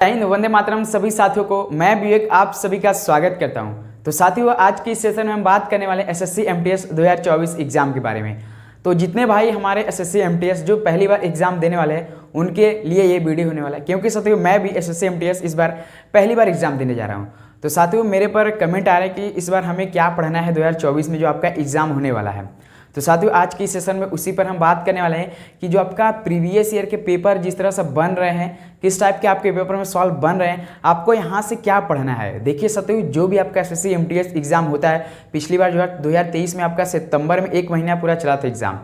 जय हिंद, वंदे मातरम सभी साथियों को। मैं विवेक आप सभी का स्वागत करता हूं। तो साथियों, आज के इस सेशन में हम बात करने वाले एसएससी एमटीएस 2024 एग्जाम के बारे में। तो जितने भाई हमारे एसएससी एमटीएस जो पहली बार एग्जाम देने वाले हैं उनके लिए ये वीडियो होने वाला है, क्योंकि साथियों मैं भी एसएससी एमटीएस इस बार पहली बार एग्जाम देने जा रहा हूँ। तो साथियों मेरे पर कमेंट आ रहा है कि इस बार हमें क्या पढ़ना है 2024 में जो आपका एग्जाम होने वाला है। तो साथियों आज की सेशन में उसी पर हम बात करने वाले हैं कि जो आपका प्रीवियस ईयर के पेपर जिस तरह से बन रहे हैं, किस टाइप के आपके पेपर में सवाल बन रहे हैं, आपको यहाँ से क्या पढ़ना है। देखिए साथियों, जो भी आपका एसएससी एमटीएस एग्जाम होता है, पिछली बार जो है 2023 में आपका सितंबर में 1 महीना पूरा चला था एग्जाम।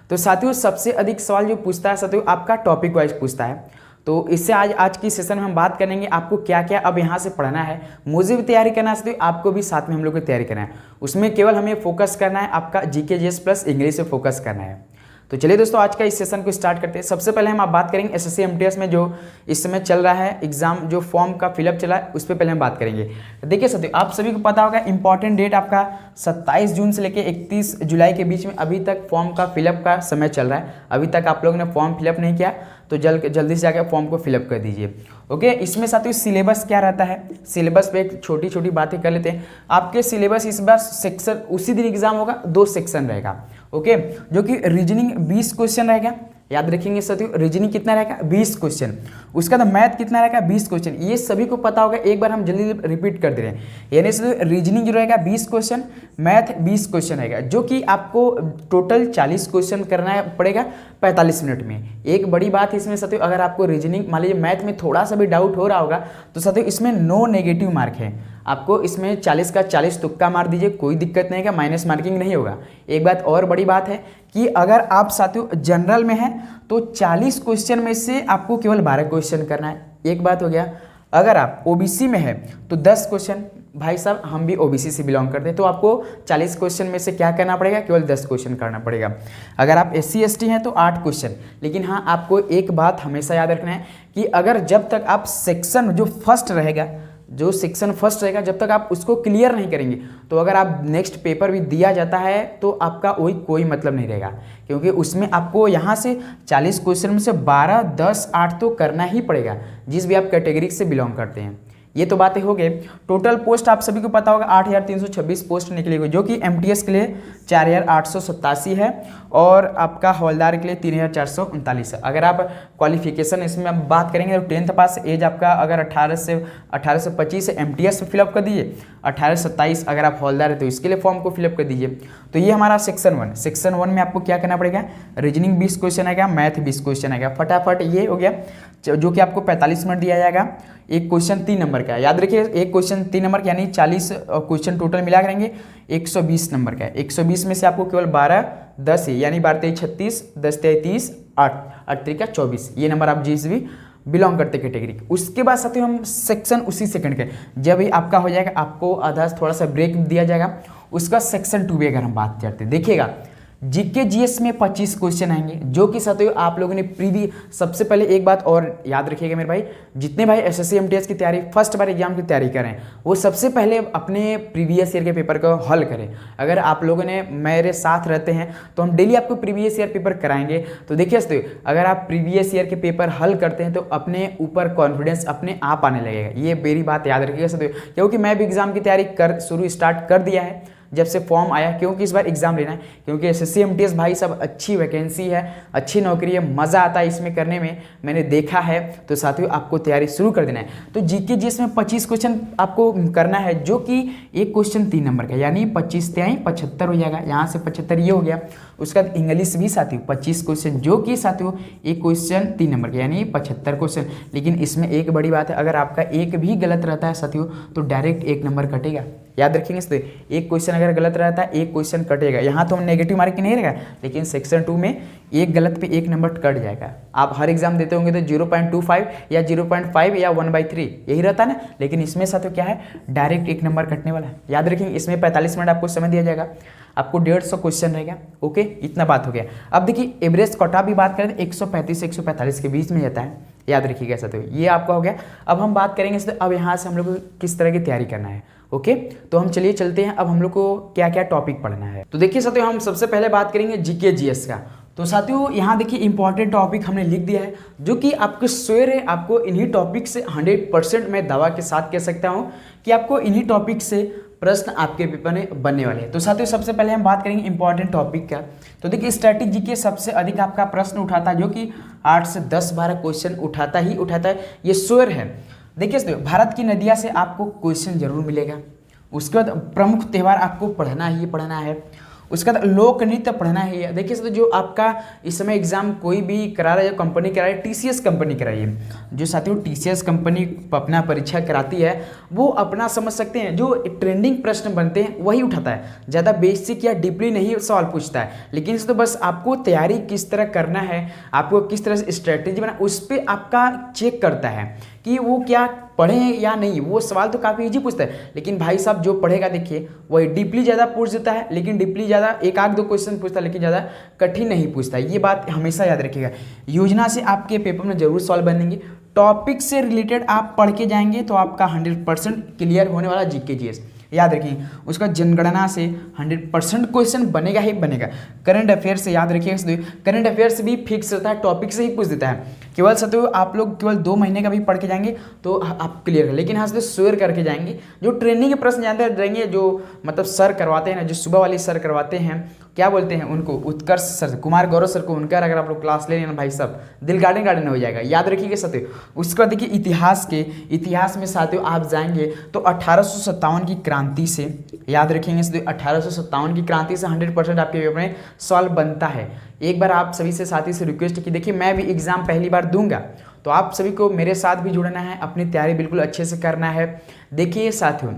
तो साथियों सबसे अधिक सवाल जो पूछता है साथियों आपका टॉपिक वाइज पूछता है। तो इससे आज की सेशन में हम बात करेंगे आपको क्या क्या अब यहाँ से पढ़ना है। मुझे भी तैयारी करना है साथियों, आपको भी साथ में हम लोग को तैयारी करना है। उसमें केवल हमें फोकस करना है आपका जीके जीएस प्लस इंग्लिश पे फोकस करना है। तो चलिए दोस्तों आज का इस सेशन को स्टार्ट करते हैं। सबसे पहले हम आप बात करेंगे एसएससी एमटीएस में जो इस समय चल रहा है एग्जाम, जो फॉर्म का फिलअप चला है उस पर पहले हम बात करेंगे। देखिए साथियों आप सभी को पता होगा इंपॉर्टेंट डेट आपका 27 जून से लेकर 31 जुलाई के बीच में अभी तक फॉर्म का फिलअप का समय चल रहा है। अभी तक आप लोगों ने फॉर्म फिलअप नहीं किया तो जल्दी से जाकर फॉर्म को फिलअप कर दीजिए। ओके, इसमें साथियों सिलेबस क्या रहता है, सिलेबस पे एक छोटी छोटी बातें कर लेते हैं। आपके सिलेबस इस बार सेक्शन उसी दिन एग्जाम होगा, 2 सेक्शन रहेगा। ओके, जो कि रीजनिंग 20 क्वेश्चन रहेगा, याद रखेंगे साथियों। रीजनिंग कितना रहेगा 20 क्वेश्चन। उसका तो मैथ कितना रहेगा 20 क्वेश्चन। ये सभी को पता होगा, एक बार हम जल्दी रिपीट कर दे रहे हैं। यानी रीजनिंग जो रहेगा 20 क्वेश्चन, मैथ 20 क्वेश्चन रहेगा, जो कि आपको टोटल 40 क्वेश्चन करना पड़ेगा 45 मिनट में। एक बड़ी बात है इसमें साथियों, अगर आपको रीजनिंग मान लीजिए मैथ में थोड़ा सा भी डाउट हो रहा होगा तो साथियों इसमें नो नेगेटिव मार्क है। आपको इसमें 40 का 40 तुक्का मार दीजिए, कोई दिक्कत नहीं है, माइनस मार्किंग नहीं होगा। एक बात और बड़ी बात है कि अगर आप साथियों जनरल में हैं तो 40 क्वेश्चन में से आपको केवल 12 क्वेश्चन करना है। एक बात हो गया। अगर आप ओबीसी में है तो 10 क्वेश्चन, भाई साहब हम भी ओबीसी से बिलोंग करते हैं तो आपको 40 क्वेश्चन में से क्या करना पड़ेगा, केवल 10 क्वेश्चन करना पड़ेगा। अगर आप एससी एसटी हैं तो 8 क्वेश्चन। लेकिन हाँ, आपको एक बात हमेशा याद रखना है कि अगर जब तक आप सेक्शन जो फर्स्ट रहेगा, जब तक आप उसको क्लियर नहीं करेंगे तो अगर आप नेक्स्ट पेपर भी दिया जाता है तो आपका वही कोई मतलब नहीं रहेगा, क्योंकि उसमें आपको यहाँ से 40 क्वेश्चन में से 12, 10, 8 तो करना ही पड़ेगा, जिस भी आप कैटेगरी से बिलोंग करते हैं। ये तो बातें हो गई। टोटल पोस्ट आप सभी को पता होगा 8326 पोस्ट निकली हुई, जो कि एमटीएस के लिए 4887 है और आपका हवलदार के लिए 3439 है। अगर आप क्वालिफिकेशन इसमें बात करेंगे तो 10th पास एज आपका अगर 18 से 25 है एमटीएस में फिलअप कर दीजिए, 18 से 27 अगर आप हवलदार है तो इसके लिए फॉर्म को फिलअप कर दीजिए। तो ये हमारा सेक्शन 1 में आपको क्या करना पड़ेगा, रीजनिंग 20 क्वेश्चन आएगा, मैथ 20 क्वेश्चन आएगा। फटाफट ये हो गया, जो कि आपको 45 मिनट दिया जाएगा। एक क्वेश्चन 3 नंबर का है, याद रखिए एक क्वेश्चन 3 नंबर का, यानी 40 क्वेश्चन टोटल मिला करेंगे 120 नंबर का है। 120 में से आपको केवल 12, 10 ही, यानी 12 तेईस 36, 10 तेईस 30, 8 8 तरीका 24, ये नंबर आप जिस भी बिलोंग करते कैटेगरी। उसके बाद साथियों हम सेक्शन उसी सेकंड के जब ही आपका हो जाएगा आपको आधा थोड़ा सा ब्रेक दिया जाएगा। उसका सेक्शन 2 भी अगर हम बात करते हैं, देखिएगा जीके जीएस में 25 क्वेश्चन आएंगे, जो कि साथियों आप लोगों ने सबसे पहले एक बात और याद रखिएगा मेरे भाई, जितने भाई एसएससी एमटीएस की तैयारी फर्स्ट बार एग्जाम की तैयारी करें वो सबसे पहले अपने प्रीवियस ईयर के पेपर को हल करें। अगर आप लोगों ने मेरे साथ रहते हैं तो हम डेली आपको प्रीवियस ईयर पेपर कराएंगे। तो देखिए साथियों अगर आप प्रीवियस ईयर के पेपर हल करते हैं तो अपने ऊपर कॉन्फिडेंस अपने आप आने लगेगा। ये मेरी बात याद रखिएगा साथियों, क्योंकि मैं भी एग्जाम की तैयारी स्टार्ट कर दिया है जब से फॉर्म आया, क्योंकि इस बार एग्जाम लेना है, क्योंकि एसएससी एमटीएस भाई सब अच्छी वैकेंसी है, अच्छी नौकरी है, मज़ा आता है इसमें करने में, मैंने देखा है। तो साथियों आपको तैयारी शुरू कर देना है। तो जीके जिसमें 25 क्वेश्चन आपको करना है, जो कि एक क्वेश्चन 3 नंबर का, यानी 25 से 75 हो जाएगा। यहाँ से 75 ये हो गया। उसके बाद इंग्लिश भी साथियों 25 क्वेश्चन, जो कि साथियों एक क्वेश्चन 3 नंबर का, यानी 75 क्वेश्चन। लेकिन इसमें एक बड़ी बात है, अगर आपका एक भी गलत रहता है साथियों तो डायरेक्ट 1 नंबर कटेगा। याद रखेंगे इसलिए एक क्वेश्चन अगर गलत रहता है 1 क्वेश्चन कटेगा। यहाँ तो हम नेगेटिव मार्किंग नहीं रहेगा, लेकिन सेक्शन 2 में एक गलत पे 1 नंबर कट जाएगा। आप हर एग्जाम देते होंगे तो 0.25 या 0.5 या 1/3 यही रहता है ना, लेकिन इसमें साथियों क्या है, डायरेक्ट 1 नंबर कटने वाला है। याद रखेंगे इसमें 45 मिनट आपको समय दिया जाएगा, आपको 150 क्वेश्चन रहेगा। ओके, इतना बात हो गया। अब देखिए एवरेज कटा भी बात करें तो 135 से 145 के बीच में जाता है, याद रखिएगा साथियों, ये आपका हो गया। अब हम बात करेंगे अब यहाँ से हम लोग को किस तरह की तैयारी करना है। ओके, तो हम चलिए चलते हैं, अब हम लोग को क्या क्या टॉपिक पढ़ना है। तो देखिए साथियों हम सबसे पहले बात करेंगे जीके जीएस का। तो साथियों यहाँ देखिए इंपॉर्टेंट टॉपिक हमने लिख दिया है जो कि आपको श्योर है, आपको इन्हीं टॉपिक से 100% मैं दावा के साथ कह सकता हूँ कि आपको इन्हीं टॉपिक से प्रश्न आपके पेपर में बनने वाले हैं। तो साथियों सबसे पहले हम बात करेंगे इंपॉर्टेंट टॉपिक का। तो देखिए स्टैटिक जीके सबसे अधिक आपका प्रश्न उठाता है जो कि 8 से 10-12 क्वेश्चन उठाता है, ये श्योर है। देखिए भारत की नदियाँ से आपको क्वेश्चन जरूर मिलेगा। उसके बाद प्रमुख त्यौहार आपको पढ़ना है। उसके बाद लोक नृत्य पढ़ना है। देखिए सर जो आपका इस समय एग्जाम कोई भी करा रहा है, जो कंपनी करा रही है, टीसीएस कंपनी कराई है। जो साथियों टीसीएस कंपनी अपना परीक्षा कराती है वो अपना समझ सकते हैं जो ट्रेंडिंग प्रश्न बनते हैं वही उठाता है, ज़्यादा बेसिक या डीपली नहीं सवाल पूछता है। लेकिन इस तो बस आपको तैयारी किस तरह करना है, आपको किस तरह से स्ट्रेटेजी बना, उस पर आपका चेक करता है कि वो क्या पढ़ें या नहीं। वो सवाल तो काफ़ी इजी पूछता है, लेकिन भाई साहब जो पढ़ेगा देखिए वही डीपली ज़्यादा पूछ देता है, लेकिन डीपली ज़्यादा 1-2 क्वेश्चन पूछता है, लेकिन ज़्यादा कठिन नहीं पूछता है। ये बात हमेशा याद रखिएगा। योजना से आपके पेपर में जरूर सॉल्व बनेंगे। टॉपिक से रिलेटेड आप पढ़ के जाएंगे तो आपका 100% क्लियर होने वाला जीके जीएस याद रखिए। उसका जनगणना से 100% क्वेश्चन बनेगा ही बनेगा। करंट अफेयर से याद रखिएगा, करंट अफेयर्स भी फिक्स रहता है, टॉपिक से ही पूछ देता है। केवल साथियों आप लोग केवल 2 महीने का भी पढ़ के जाएंगे तो आप क्लियर कर, लेकिन हाँ श्योर करके जाएंगे। जो ट्रेनिंग के प्रश्न जानते रहेंगे, जो मतलब सर करवाते हैं ना, जो सुबह वाली सर करवाते हैं, क्या बोलते हैं उनको, उत्कर्ष सर, कुमार गौरव सर को, उनका अगर आप लोग क्लास ले लेना भाई साहब दिल गार्डन हो जाएगा। याद रखिएगा साथियों। उसके बाद देखिए इतिहास में साथियों आप जाएंगे तो 1857 की क्रांति से याद रखेंगे साथियों, 1857 की क्रांति से 100% आपके पेपर में सवाल बनता है। एक बार आप सभी से साथी से रिक्वेस्ट की, देखिए मैं भी एग्जाम पहली बार दूंगा तो आप सभी को मेरे साथ भी जुड़ना है, अपनी तैयारी बिल्कुल अच्छे से करना है। देखिए साथियों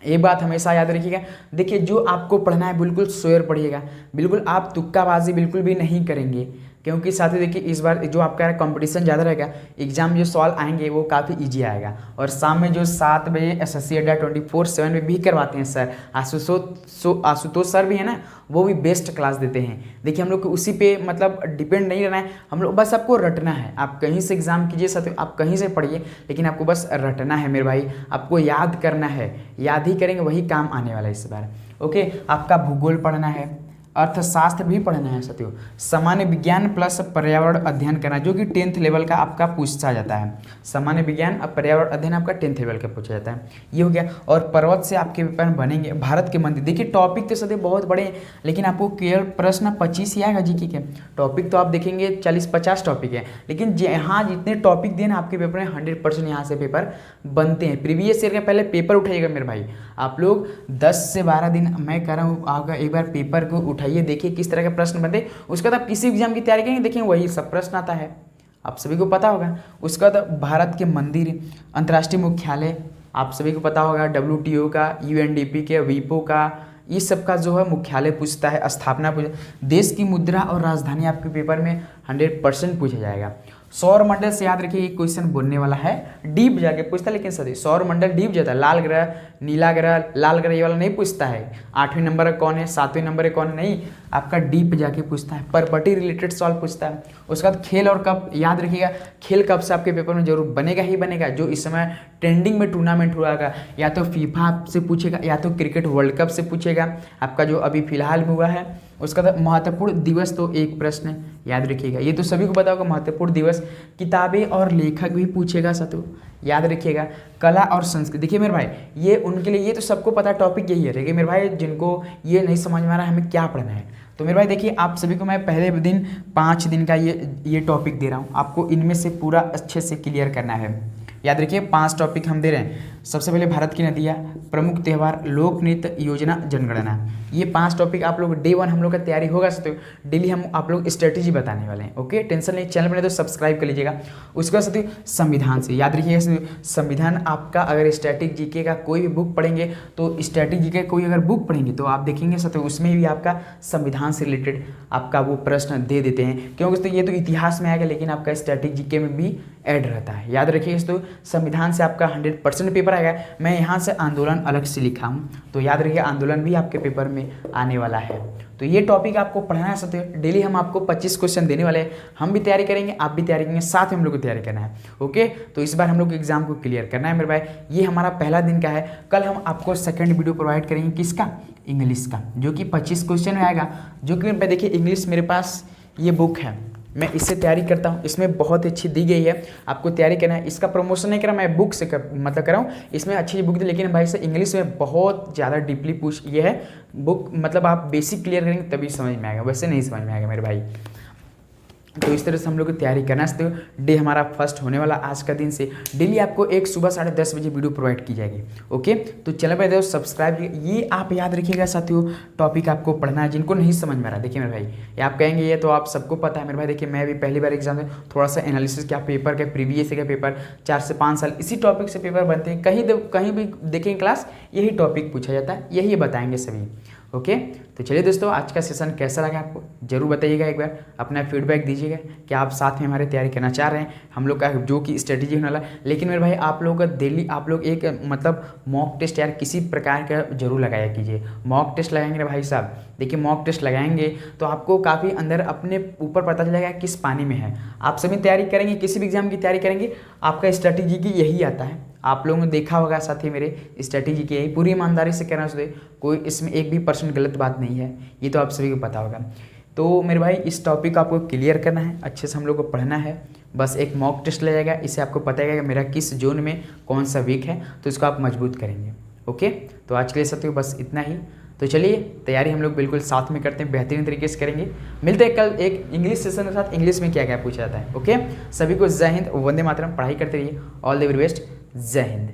एक बात हमेशा याद रखिएगा, देखिए जो आपको पढ़ना है बिल्कुल श्योर पढ़िएगा, बिल्कुल आप तुक्काबाजी बिल्कुल भी नहीं करेंगे, क्योंकि साथियों देखिए इस बार जो आपका कंपटीशन ज़्यादा रहेगा, एग्जाम जो सवाल आएंगे वो काफ़ी इजी आएगा। और शाम में जो 7 बजे एसएससी अड्डा 24/7 में भी करवाते हैं सर, आशुतोष सर भी है ना, वो भी बेस्ट क्लास देते हैं। देखिए हम लोग को उसी पे मतलब डिपेंड नहीं रहना है, हम लोग बस आपको रटना है। आप कहीं से एग्जाम कीजिए साथियों, आप कहीं से पढ़िए, लेकिन आपको बस रटना है मेरे भाई, आपको याद करना है, याद ही करेंगे वही काम आने वाला है इस बार। ओके, आपका भूगोल पढ़ना है, अर्थशास्त्र भी पढ़ना है साथियों, सामान्य विज्ञान प्लस पर्यावरण अध्ययन करना जो कि 10th लेवल का आपका पूछा जाता है। सामान्य विज्ञान और पर्यावरण अध्ययन आपका 10th लेवल का पूछा जाता है, ये हो गया। और पर्वत से आपके पेपर में बनेंगे भारत के मंदिर। देखिए टॉपिक तो साथियों बहुत बड़े हैं, लेकिन आपको केवल प्रश्न 25 ही आएगा जीके के। टॉपिक तो आप देखेंगे 40-50 टॉपिक है, लेकिन यहाँ जितने टॉपिक देना आपके पेपर में 100% यहाँ से पेपर बनते हैं। प्रीवियस ईयर का पहले पेपर उठाइएगा मेरे भाई, आप लोग 10 से 12 दिन मैं कह रहा हूँ आपका एक बार पेपर को उठाइए, देखिए किस तरह के प्रश्न बनते। उसके बाद आप किसी एग्जाम की तैयारी करेंगे, देखिए वही सब प्रश्न आता है, आप सभी को पता होगा। उसके बाद भारत के मंदिर, अंतर्राष्ट्रीय मुख्यालय आप सभी को पता होगा, WTO का, UNDP के, WIPO का, इस सब का जो है मुख्यालय पूछता है, स्थापना पूछता। देश की मुद्रा और राजधानी आपके पेपर में 100% पूछा जाएगा। सौर मंडल से याद रखिए एक क्वेश्चन बोलने वाला है, डीप जाके पूछता है, लेकिन सर सौर मंडल डीप जाता है, लाल ग्रह, नीला ग्रह, लाल ग्रह ये वाला नहीं पूछता है। 8वें नंबर कौन है, 7वें नंबर कौन है, नहीं, आपका डीप जाके पूछता है, प्रॉपर्टी रिलेटेड सवाल पूछता है। उसके बाद खेल और कप याद रखिएगा, खेल कप से आपके पेपर में जरूर बनेगा ही बनेगा। जो इस समय ट्रेंडिंग में टूर्नामेंट हुआ है, या तो फीफा से पूछेगा या तो क्रिकेट वर्ल्ड कप से पूछेगा, आपका जो अभी फिलहाल में हुआ है। उसका महत्वपूर्ण दिवस तो एक प्रश्न याद रखिएगा, ये तो सभी को पता होगा महत्वपूर्ण दिवस। किताबें और लेखक भी पूछेगा साथियों, याद रखिएगा। कला और संस्कृति, देखिए मेरे भाई ये उनके लिए, ये तो सबको पता टॉपिक यही है, लेकिन मेरे भाई जिनको ये नहीं समझ में आ रहा है हमें क्या पढ़ना है, तो मेरे भाई देखिए आप सभी को मैं पहले दिन 5 दिन का ये टॉपिक दे रहा हूँ, आपको इनमें से पूरा अच्छे से क्लियर करना है। याद रखिए 5 टॉपिक हम दे रहे हैं। सबसे पहले भारत की नदियाँ, प्रमुख त्यौहार, लोक नृत्य, योजना, जनगणना, ये 5 टॉपिक आप लोग डे 1 हम लोग का तैयारी होगा तो डेली हम आप लोग स्ट्रेटेजी बताने वाले हैं। ओके, टेंशन नहीं, चैनल बने तो सब्सक्राइब कर लीजिएगा। उसके बाद संविधान से याद रखिएगा, संविधान आपका अगर स्टैटिक जीके का कोई भी बुक पढ़ेंगे तो स्टैटिक जीके कोई अगर बुक पढ़ेंगे तो आप देखेंगे साथियों उसमें भी आपका संविधान से रिलेटेड आपका वो प्रश्न दे देते हैं, क्योंकि ये तो इतिहास में आएगा लेकिन आपका स्टैटिक जीके में भी ऐड रहता है। याद रखिए तो संविधान से आपका 100% पेपर आएगा। मैं यहाँ से आंदोलन अलग से लिखा हूँ, तो याद रखिए आंदोलन भी आपके पेपर में आने वाला है। तो ये टॉपिक आपको पढ़ना है साथियों, डेली हम आपको 25 क्वेश्चन देने वाले हैं। हम भी तैयारी करेंगे, आप भी तैयारी करेंगे, साथ में हम लोग को तैयारी करना है। ओके, तो इस बार हम लोग एग्जाम को क्लियर करना है मेरे भाई। ये हमारा पहला दिन का है। कल हम आपको सेकंड वीडियो प्रोवाइड करेंगे, किसका, इंग्लिश का, जो कि 25 क्वेश्चन में आएगा। जो कि देखिए इंग्लिश मेरे पास ये बुक है, मैं इससे तैयारी करता हूँ, इसमें बहुत अच्छी दी गई है, आपको तैयारी करना है। इसका प्रमोशन नहीं करा, मैं बुक से मतलब कर रहा हूँ, इसमें अच्छी बुक थी, लेकिन भाई से इंग्लिश में बहुत ज़्यादा डीपली पूछ ये है बुक, मतलब आप बेसिक क्लियर करेंगे तभी समझ में आएगा, वैसे नहीं समझ में आएगा मेरे भाई। तो इस तरह से हम लोग को तैयारी करना है। डे हमारा फर्स्ट होने वाला आज का दिन से डेली आपको एक सुबह 10:30 बजे वीडियो प्रोवाइड की जाएगी। ओके, तो चलो भाई दोस्तों सब्सक्राइब, ये आप याद रखिएगा साथियों, टॉपिक आपको पढ़ना है। जिनको नहीं समझ में आ रहा, देखिए मेरे भाई, ये आप कहेंगे ये तो आप सबको पता है मेरे भाई। देखिए मैं भी पहली बार एग्जाम में थोड़ा सा एनालिसिस किया, पेपर के प्रीवियस के पेपर 4 से 5 साल इसी टॉपिक से पेपर बनते हैं, कहीं भी देखेंगे क्लास यही टॉपिक पूछा जाता है, यही बताएंगे सभी। ओके, तो चलिए दोस्तों आज का सेशन कैसा लगा आपको जरूर बताइएगा, एक बार अपना फीडबैक दीजिएगा कि आप साथ में हमारे तैयारी करना चाह रहे हैं हम लोग का जो कि स्ट्रेटेजी होने वाला। लेकिन मेरे भाई आप लोगों का डेली आप लोग एक मतलब मॉक टेस्ट यार किसी प्रकार का जरूर लगाया कीजिए। मॉक टेस्ट लगाएंगे भाई साहब, देखिए मॉक टेस्ट लगाएंगे तो आपको काफ़ी अंदर अपने ऊपर पता चलेगा किस पानी में है। आप सभी तैयारी करेंगे, किसी भी एग्जाम की तैयारी करेंगे, आपका स्ट्रेटेजी की यही आता है। आप लोगों ने देखा होगा साथी मेरे स्ट्रेटेजी की यही, पूरी ईमानदारी से कहना चाहिए, कोई इसमें एक भी % गलत बात नहीं है, ये तो आप सभी को पता होगा। तो मेरे भाई इस टॉपिक को आपको क्लियर करना है, अच्छे से हम लोग को पढ़ना है। बस एक मॉक टेस्ट ले जाएगा, इससे आपको पता है कि मेरा किस जोन में कौन सा वीक है, तो इसको आप मजबूत करेंगे। ओके, तो आज के लिए साथियों बस इतना ही। तो चलिए तैयारी हम लोग बिल्कुल साथ में करते हैं, बेहतरीन तरीके से करेंगे। मिलते हैं कल एक इंग्लिश सेशन के साथ, इंग्लिश में क्या क्या पूछा जाता है। ओके, सभी को जय हिंद, वंदे मातरम, पढ़ाई करते रहिए, ऑल द वेरी बेस्ट, जय हिंद।